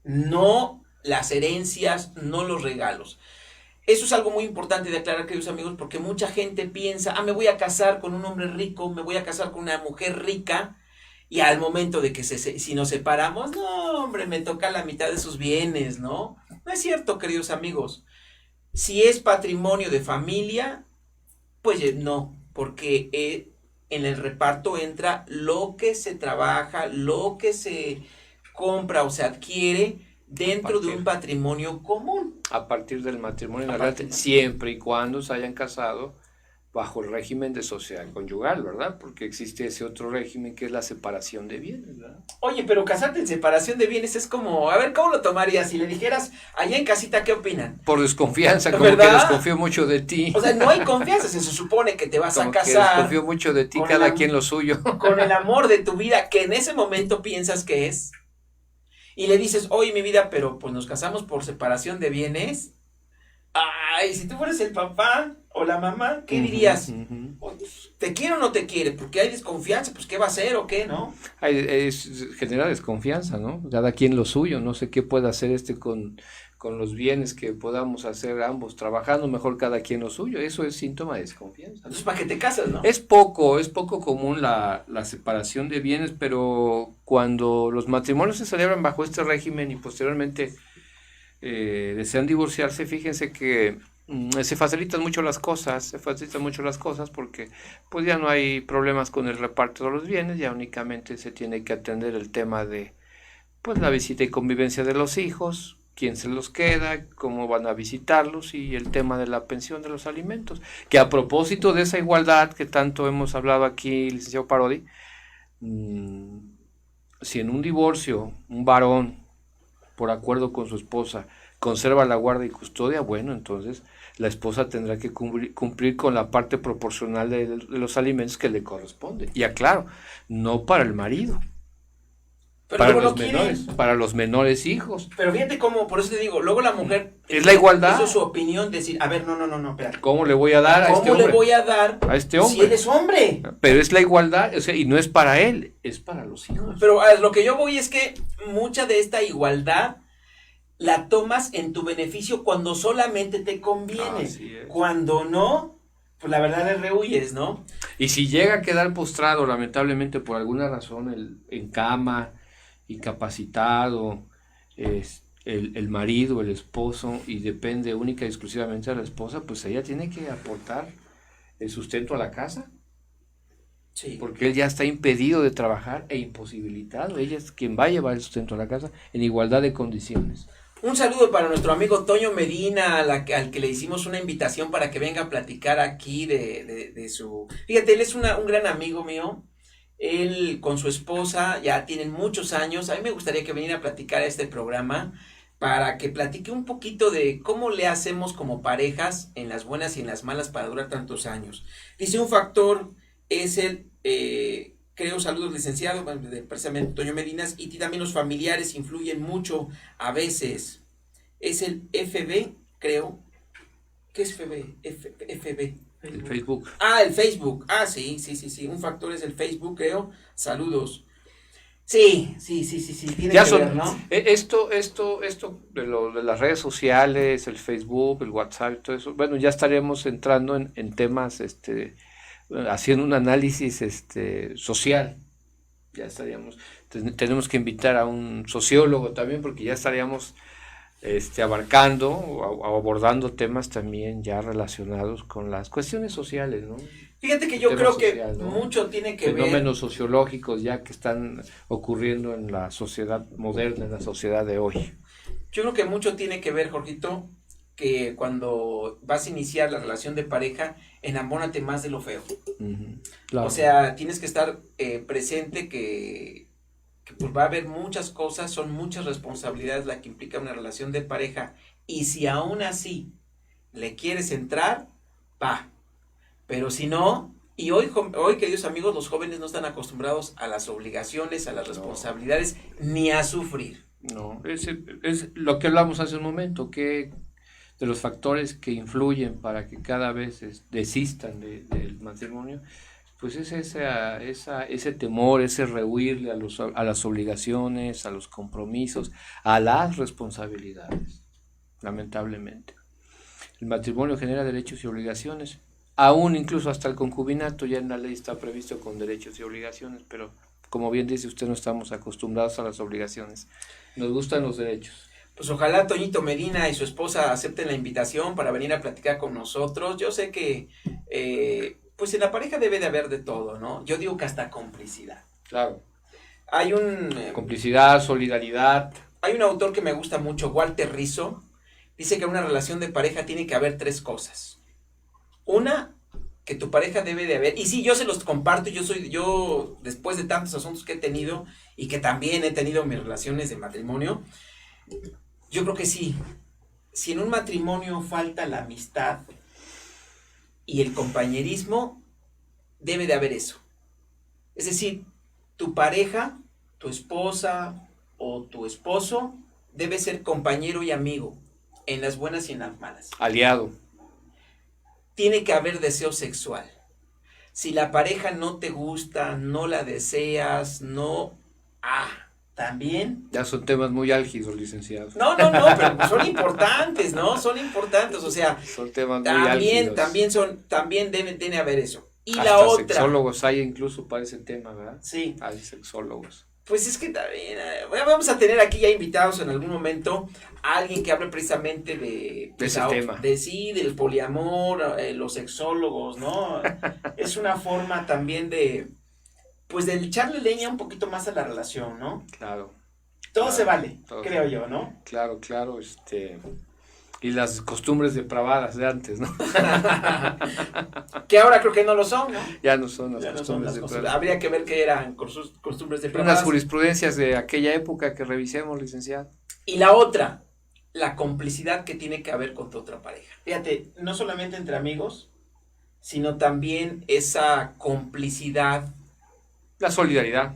no las herencias, no los regalos. Eso es algo muy importante de aclarar, queridos amigos, porque mucha gente piensa, me voy a casar con un hombre rico, me voy a casar con una mujer rica, y al momento de que si nos separamos, no, hombre, me toca la mitad de sus bienes, ¿no? No es cierto, queridos amigos. Si es patrimonio de familia, pues no, porque en el reparto entra lo que se trabaja, lo que se compra o se adquiere dentro de un patrimonio común. A partir del matrimonio en adelante, siempre y cuando se hayan casado bajo el régimen de sociedad conyugal, ¿verdad? Porque existe ese otro régimen que es la separación de bienes, ¿verdad? Oye, pero casarte en separación de bienes es como, a ver, ¿cómo lo tomarías? Si le dijeras allá en casita, ¿qué opinan? Por desconfianza, como ¿verdad? que desconfío mucho de ti. O sea, no hay confianza, se supone que te vas como a casar. Que desconfío mucho de ti, cada quien lo suyo. Con el amor de tu vida, que en ese momento piensas que es. Y le dices, oye, mi vida, pero pues nos casamos por separación de bienes. Ay, si tú fueres el papá o la mamá, ¿qué dirías? ¿Te quiere o no te quiere? Porque hay desconfianza, pues ¿qué va a hacer o qué, no? Genera desconfianza, ¿no? Cada quien lo suyo, no sé qué puede hacer con con los bienes que podamos hacer ambos trabajando, mejor cada quien lo suyo. Eso es síntoma de desconfianza, ¿no? Entonces, ¿para qué te casas, no? Es poco común la separación de bienes, pero cuando los matrimonios se celebran bajo este régimen y posteriormente desean divorciarse, fíjense que se facilitan mucho las cosas, porque pues ya no hay problemas con el reparto de los bienes, ya únicamente se tiene que atender el tema de pues la visita y convivencia de los hijos, quién se los queda, cómo van a visitarlos y el tema de la pensión de los alimentos. Que a propósito de esa igualdad que tanto hemos hablado aquí, licenciado Parodi, si en un divorcio un varón, por acuerdo con su esposa, conserva la guardia y custodia, bueno, entonces la esposa tendrá que cumplir con la parte proporcional de los alimentos que le corresponde. Y aclaro, no para el marido. Pero Para luego los no menores, quieren. para los menores hijos. Pero fíjate cómo, por eso te digo, luego la mujer... Es la igualdad. Eso es su opinión, decir, a ver, no, espérate. ¿Cómo le voy a dar a este ¿Cómo le hombre? voy a dar A este hombre. si eres hombre? Pero es la igualdad, o sea, y no es para él, es para los hijos. Pero a lo que yo voy es que mucha de esta igualdad la tomas en tu beneficio cuando solamente te conviene. Así es. Cuando no, pues la verdad le rehuyes, ¿no? Y si llega a quedar postrado, lamentablemente, por alguna razón, en cama, incapacitado, el marido, el esposo, y depende única y exclusivamente de la esposa, pues ella tiene que aportar el sustento a la casa, Sí. porque él ya está impedido de trabajar e imposibilitado. Ella es quien va a llevar el sustento a la casa en igualdad de condiciones. Un saludo para nuestro amigo Toño Medina, al que le hicimos una invitación para que venga a platicar aquí de su... Fíjate, él es un gran amigo mío. Él con su esposa ya tienen muchos años. A mí me gustaría que viniera a platicar a este programa para que platique un poquito de cómo le hacemos como parejas en las buenas y en las malas para durar tantos años. Dice, un factor es creo, saludos licenciado, precisamente Toño Medinas, y también los familiares influyen mucho a veces. Es el FB, creo. ¿Qué es FB? FB. El Facebook. Ah, el Facebook. Ah, sí. Un factor es el Facebook, creo. Saludos. Sí. Tiene Ya que son, ver, ¿no? esto de las redes sociales, el Facebook, el WhatsApp, todo eso, bueno, ya estaríamos entrando en temas, haciendo un análisis, social. Ya estaríamos, tenemos que invitar a un sociólogo también, porque ya estaríamos, abarcando o abordando temas también ya relacionados con las cuestiones sociales, ¿no? Fíjate que yo Tema creo social, que ¿no? mucho tiene que ver. Fenómenos sociológicos ya que están ocurriendo en la sociedad moderna, en la sociedad de hoy. Yo creo que mucho tiene que ver, Jorgito, que cuando vas a iniciar la relación de pareja, enamórate más de lo feo. Claro. O sea, tienes que estar presente que pues va a haber muchas cosas, son muchas responsabilidades la que implica una relación de pareja. Y si aún así le quieres entrar, va. Pero si no, y hoy, queridos amigos, los jóvenes no están acostumbrados a las obligaciones, a las responsabilidades, ni a sufrir. No, es lo que hablamos hace un momento, que de los factores que influyen para que cada vez desistan del matrimonio, pues es ese temor, ese rehuirle a las obligaciones, a los compromisos, a las responsabilidades, lamentablemente. El matrimonio genera derechos y obligaciones, aún incluso hasta el concubinato ya en la ley está previsto con derechos y obligaciones, pero como bien dice usted, no estamos acostumbrados a las obligaciones, nos gustan los derechos. Pues ojalá Toñito Medina y su esposa acepten la invitación para venir a platicar con nosotros. Yo sé que pues en la pareja debe de haber de todo, ¿no? Yo digo que hasta complicidad. Claro. Hay un complicidad, solidaridad. Hay un autor que me gusta mucho, Walter Rizzo, dice que en una relación de pareja tiene que haber 3 cosas. Una, que tu pareja debe de haber, y sí, yo se los comparto, yo después de tantos asuntos que he tenido, y que también he tenido mis relaciones de matrimonio, yo creo que sí, si en un matrimonio falta la amistad y el compañerismo, debe de haber eso. Es decir, tu pareja, tu esposa o tu esposo debe ser compañero y amigo, en las buenas y en las malas. Aliado. Tiene que haber deseo sexual. Si la pareja no te gusta, no la deseas, también. Ya son temas muy álgidos, licenciado. No, pero son importantes, ¿no? Son importantes, o sea, son temas muy álgidos. También debe haber eso. Y hasta la otra. Sexólogos hay incluso para ese tema, ¿verdad? Sí. Hay sexólogos. Pues es que también, vamos a tener aquí ya invitados en algún momento a alguien que hable precisamente de ese tema. Del poliamor, los sexólogos, ¿no? Es una forma también de echarle leña un poquito más a la relación, ¿no? Claro. Todo se vale, creo yo, ¿no? Claro, y las costumbres depravadas de antes, ¿no? Que ahora creo que no lo son, ¿no? Ya no son las costumbres depravadas. Habría que ver qué eran costumbres depravadas. Unas jurisprudencias de aquella época que revisemos, licenciado. Y la otra, la complicidad que tiene que haber con tu otra pareja. Fíjate, no solamente entre amigos, sino también esa complicidad. La solidaridad.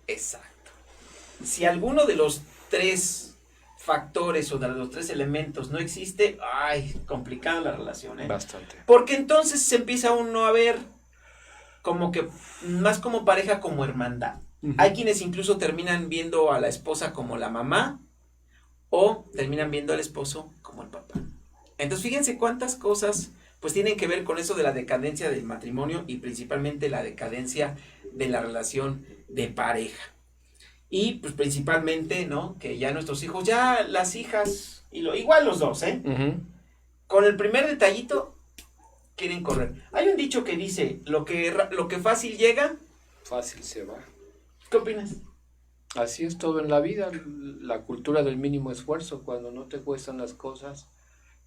Exacto. Si alguno de los 3 factores o de los 3 elementos no existe, complicada la relación, ¿eh? Bastante. Porque entonces se empieza uno a ver como que más como pareja, como hermandad. Uh-huh. Hay quienes incluso terminan viendo a la esposa como la mamá o terminan viendo al esposo como el papá. Entonces fíjense cuántas cosas pues tienen que ver con eso de la decadencia del matrimonio y principalmente la decadencia de la relación de pareja. Y pues principalmente, ¿no? Que ya nuestros hijos, ya las hijas, igual los dos, ¿eh? Uh-huh. Con el primer detallito, quieren correr. Hay un dicho que dice, lo que fácil llega, fácil se va. ¿Qué opinas? Así es todo en la vida, la cultura del mínimo esfuerzo. Cuando no te cuestan las cosas,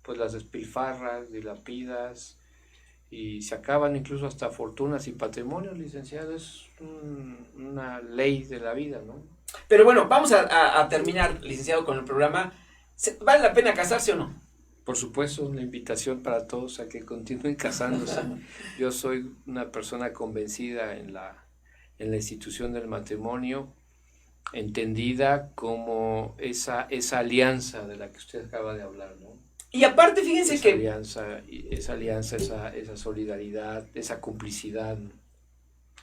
pues las despilfarras, dilapidas, y se acaban incluso hasta fortunas y patrimonios, licenciado. Es una ley de la vida, ¿no? Pero bueno, vamos a terminar, licenciado, con el programa. ¿Vale la pena casarse o no? Por supuesto, una invitación para todos a que continúen casándose. Yo soy una persona convencida en la institución del matrimonio, entendida como esa alianza de la que usted acaba de hablar, ¿no? Y aparte, fíjense esa alianza, esa solidaridad, esa complicidad,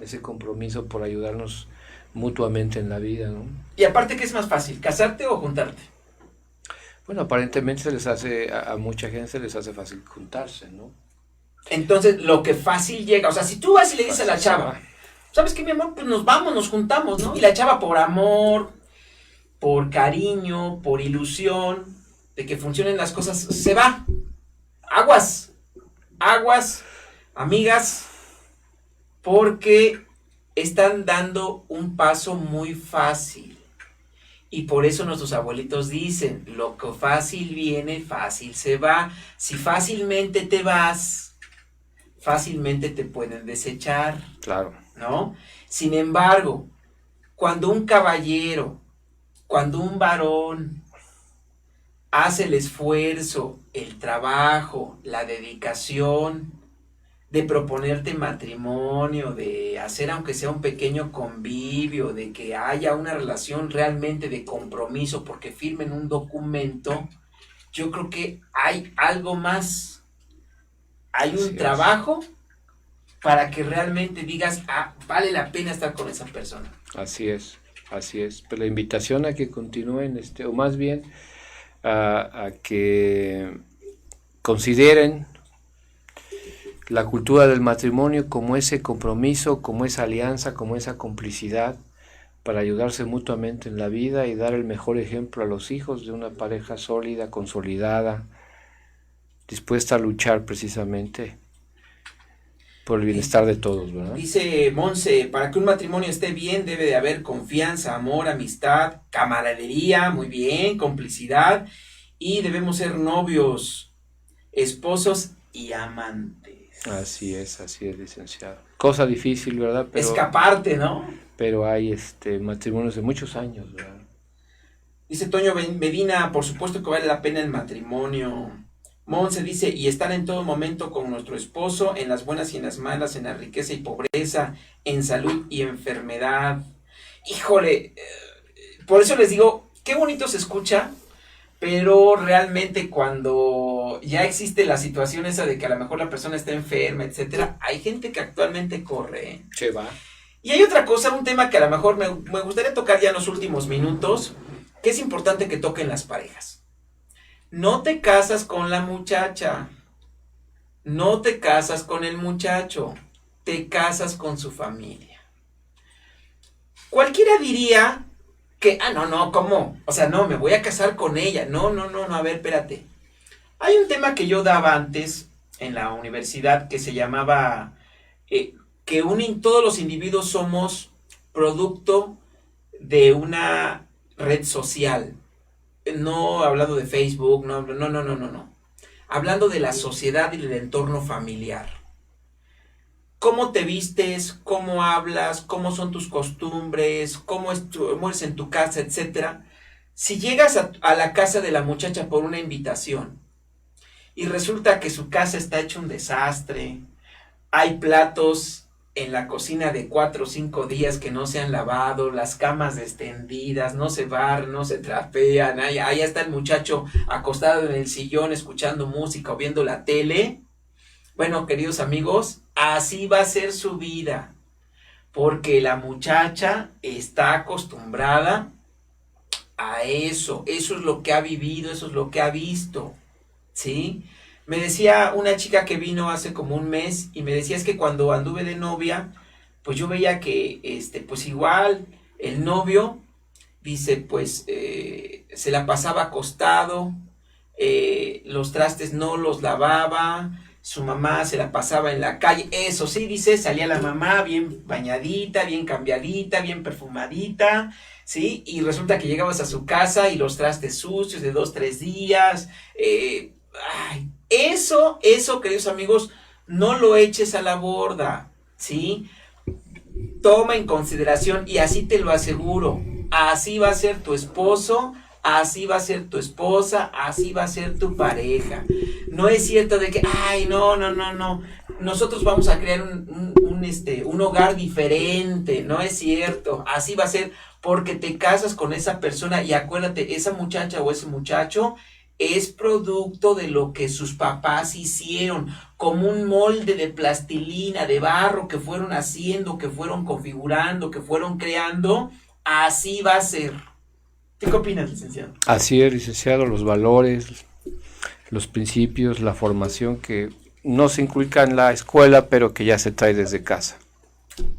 ese compromiso por ayudarnos mutuamente en la vida, ¿no? Y aparte, ¿qué es más fácil, casarte o juntarte? Bueno, aparentemente a mucha gente se les hace fácil juntarse, ¿no? Entonces, lo que fácil llega, o sea, si tú vas y le dices a la chava, ¿sabes qué, mi amor? Pues nos juntamos, ¿no? Y la chava por amor, por cariño, por ilusión de que funcionen las cosas, se va. Aguas, amigas, porque están dando un paso muy fácil. Y por eso nuestros abuelitos dicen, lo que fácil viene, fácil se va. Si fácilmente te vas, fácilmente te pueden desechar. Claro. ¿No? Sin embargo, cuando un caballero, cuando un varón hace el esfuerzo, el trabajo, la dedicación de proponerte matrimonio, de hacer aunque sea un pequeño convivio, de que haya una relación realmente de compromiso porque firmen un documento, yo creo que hay algo más, hay un trabajo para que realmente digas, vale la pena estar con esa persona. Así es. Pero la invitación a que continúen, o más bien a que consideren la cultura del matrimonio como ese compromiso, como esa alianza, como esa complicidad para ayudarse mutuamente en la vida y dar el mejor ejemplo a los hijos de una pareja sólida, consolidada, dispuesta a luchar precisamente por el bienestar de todos, ¿verdad? Dice Monse, para que un matrimonio esté bien debe de haber confianza, amor, amistad, camaradería, muy bien, complicidad, y debemos ser novios, esposos y amantes. Así es, licenciado. Cosa difícil, ¿verdad? Pero, escaparte, ¿no? Pero hay matrimonios de muchos años, ¿verdad? Dice Toño Medina, por supuesto que vale la pena el matrimonio. Monse dice, y estar en todo momento con nuestro esposo, en las buenas y en las malas, en la riqueza y pobreza, en salud y enfermedad. Híjole, por eso les digo, qué bonito se escucha, pero realmente cuando ya existe la situación esa de que a lo mejor la persona está enferma, etcétera, hay gente que actualmente corre. Se va. Y hay otra cosa, un tema que a lo mejor me gustaría tocar ya en los últimos minutos, que es importante que toquen las parejas. No te casas con la muchacha, no te casas con el muchacho, te casas con su familia. Cualquiera diría que, no, ¿cómo? O sea, no, me voy a casar con ella. No, a ver, espérate. Hay un tema que yo daba antes en la universidad que se llamaba que todos los individuos somos producto de una red social. No hablando de Facebook, no. Hablando de la sociedad y del entorno familiar. Cómo te vistes, cómo hablas, cómo son tus costumbres, cómo eres en tu casa, etcétera. Si llegas a la casa de la muchacha por una invitación y resulta que su casa está hecho un desastre, hay platos en la cocina de 4 o 5 días que no se han lavado, las camas extendidas, no se barren, no se trapean, allá está el muchacho acostado en el sillón escuchando música o viendo la tele. Bueno, queridos amigos, así va a ser su vida, porque la muchacha está acostumbrada a eso es lo que ha vivido, eso es lo que ha visto, ¿sí? Me decía una chica que vino hace como un mes y me decía es que cuando anduve de novia, pues yo veía que, pues igual el novio, dice, pues se la pasaba acostado, los trastes no los lavaba, su mamá se la pasaba en la calle, eso sí, dice, salía la mamá bien bañadita, bien cambiadita, bien perfumadita, ¿sí? Y resulta que llegabas a su casa y los trastes sucios de 2, 3 días, eso, queridos amigos, no lo eches a la borda, ¿sí? Toma en consideración y así te lo aseguro, así va a ser tu esposo, así va a ser tu esposa, así va a ser tu pareja. No es cierto de que, no, nosotros vamos a crear un hogar diferente, no es cierto, así va a ser porque te casas con esa persona y acuérdate, esa muchacha o ese muchacho es producto de lo que sus papás hicieron, como un molde de plastilina, de barro que fueron haciendo, que fueron configurando, que fueron creando, así va a ser. ¿Qué opinas, licenciado? Así es, licenciado, los valores, los principios, la formación que no se inculca en la escuela, pero que ya se trae desde casa.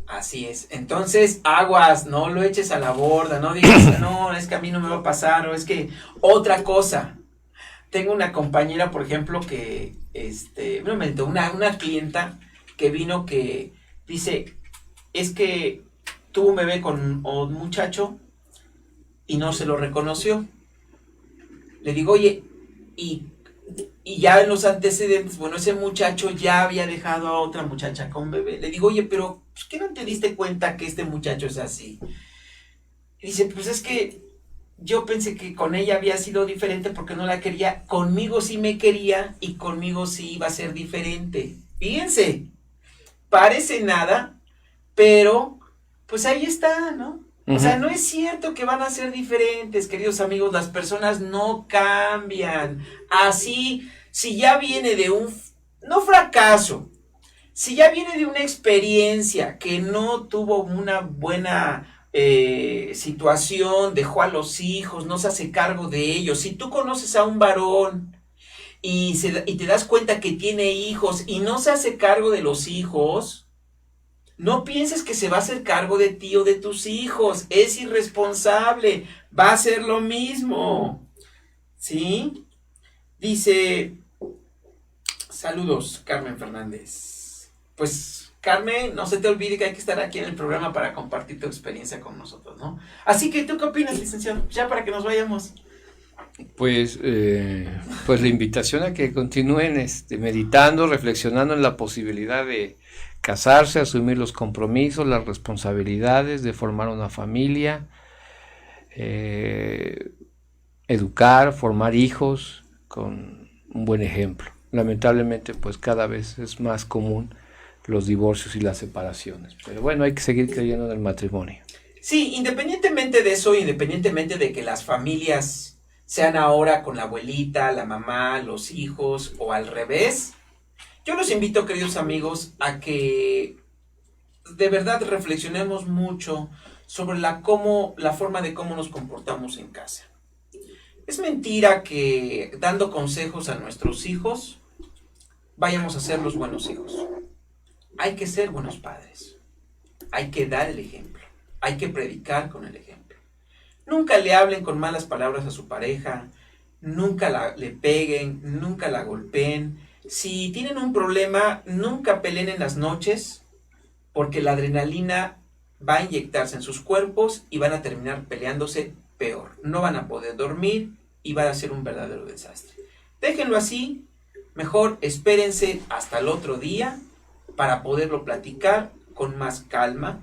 Así es. Entonces, aguas, no lo eches a la borda, no digas, no, es que a mí no me va a pasar, o es que otra cosa. Tengo una compañera, por ejemplo, que, una clienta que vino que dice, es que tuvo un bebé con un muchacho y no se lo reconoció. Le digo, oye, y ya en los antecedentes, bueno, ese muchacho ya había dejado a otra muchacha con bebé. Le digo, oye, pero ¿por qué no te diste cuenta que este muchacho es así? Y dice, pues es que yo pensé que con ella había sido diferente porque no la quería. Conmigo sí me quería y conmigo sí iba a ser diferente. Fíjense, parece nada, pero pues ahí está, ¿no? O sea, no es cierto que van a ser diferentes, queridos amigos, las personas no cambian. Así, si ya viene de no fracaso, si ya viene de una experiencia que no tuvo una buena situación, dejó a los hijos, no se hace cargo de ellos, si tú conoces a un varón y te das cuenta que tiene hijos y no se hace cargo de los hijos, no pienses que se va a hacer cargo de ti o de tus hijos. Es irresponsable. Va a ser lo mismo. ¿Sí? Dice, saludos, Carmen Fernández. Pues, Carmen, no se te olvide que hay que estar aquí en el programa para compartir tu experiencia con nosotros, ¿no? Así que, ¿tú qué opinas, licenciado? Ya para que nos vayamos. Pues la invitación a que continúen meditando, reflexionando en la posibilidad de casarse, asumir los compromisos, las responsabilidades de formar una familia, educar, formar hijos con un buen ejemplo. Lamentablemente, pues cada vez es más común los divorcios y las separaciones. Pero bueno, hay que seguir creyendo en el matrimonio. Sí, independientemente de eso, independientemente de que las familias sean ahora con la abuelita, la mamá, los hijos o al revés, yo los invito, queridos amigos, a que de verdad reflexionemos mucho sobre la forma de cómo nos comportamos en casa. Es mentira que dando consejos a nuestros hijos vayamos a ser los buenos hijos. Hay que ser buenos padres. Hay que dar el ejemplo. Hay que predicar con el ejemplo. Nunca le hablen con malas palabras a su pareja. Nunca le peguen. Nunca la golpeen. Si tienen un problema, nunca peleen en las noches, porque la adrenalina va a inyectarse en sus cuerpos y van a terminar peleándose peor. No van a poder dormir y va a ser un verdadero desastre. Déjenlo así. Mejor espérense hasta el otro día para poderlo platicar con más calma.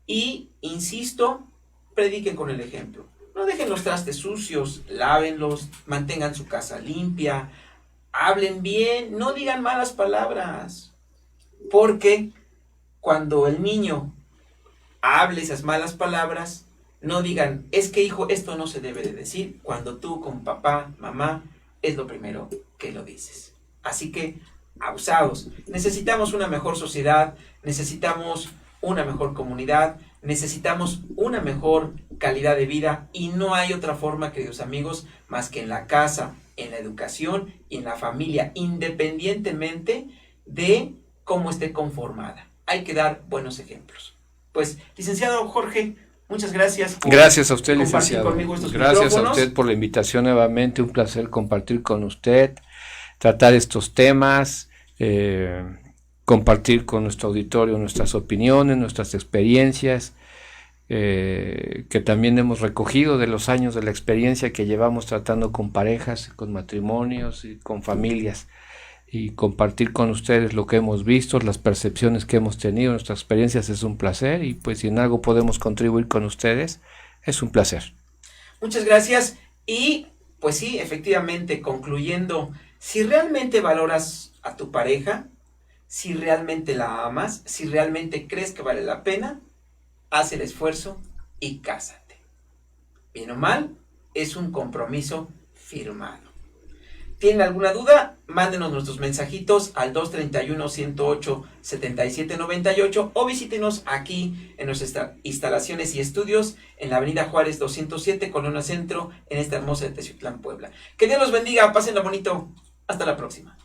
Y, insisto, prediquen con el ejemplo. No dejen los trastes sucios, lávenlos, mantengan su casa limpia, hablen bien, no digan malas palabras. Porque cuando el niño hable esas malas palabras, no digan, es que hijo, esto no se debe de decir, cuando tú con papá, mamá, es lo primero que lo dices. Así que, abusados. Necesitamos una mejor sociedad, necesitamos una mejor comunidad, necesitamos una mejor calidad de vida y no hay otra forma, queridos amigos, más que en la casa, en la educación y en la familia, independientemente de cómo esté conformada. Hay que dar buenos ejemplos. Pues, licenciado Jorge, muchas gracias. Gracias a usted, licenciado. Gracias a usted por la invitación nuevamente. Un placer compartir con usted, tratar estos temas, compartir con nuestro auditorio nuestras opiniones, nuestras experiencias, que también hemos recogido de los años de la experiencia que llevamos tratando con parejas, con matrimonios y con familias. Y compartir con ustedes lo que hemos visto, las percepciones que hemos tenido, nuestras experiencias es un placer, y pues si en algo podemos contribuir con ustedes, es un placer. Muchas gracias. Y pues sí, efectivamente, concluyendo, si realmente valoras a tu pareja, si realmente la amas, si realmente crees que vale la pena, haz el esfuerzo y cásate. Bien o mal, es un compromiso firmado. ¿Tienen alguna duda? Mándenos nuestros mensajitos al 231-108-7798 o visítenos aquí en nuestras instalaciones y estudios en la avenida Juárez 207, Colonia Centro, en esta hermosa de Teciutlán, Puebla. Que Dios los bendiga, pásenla bonito. Hasta la próxima.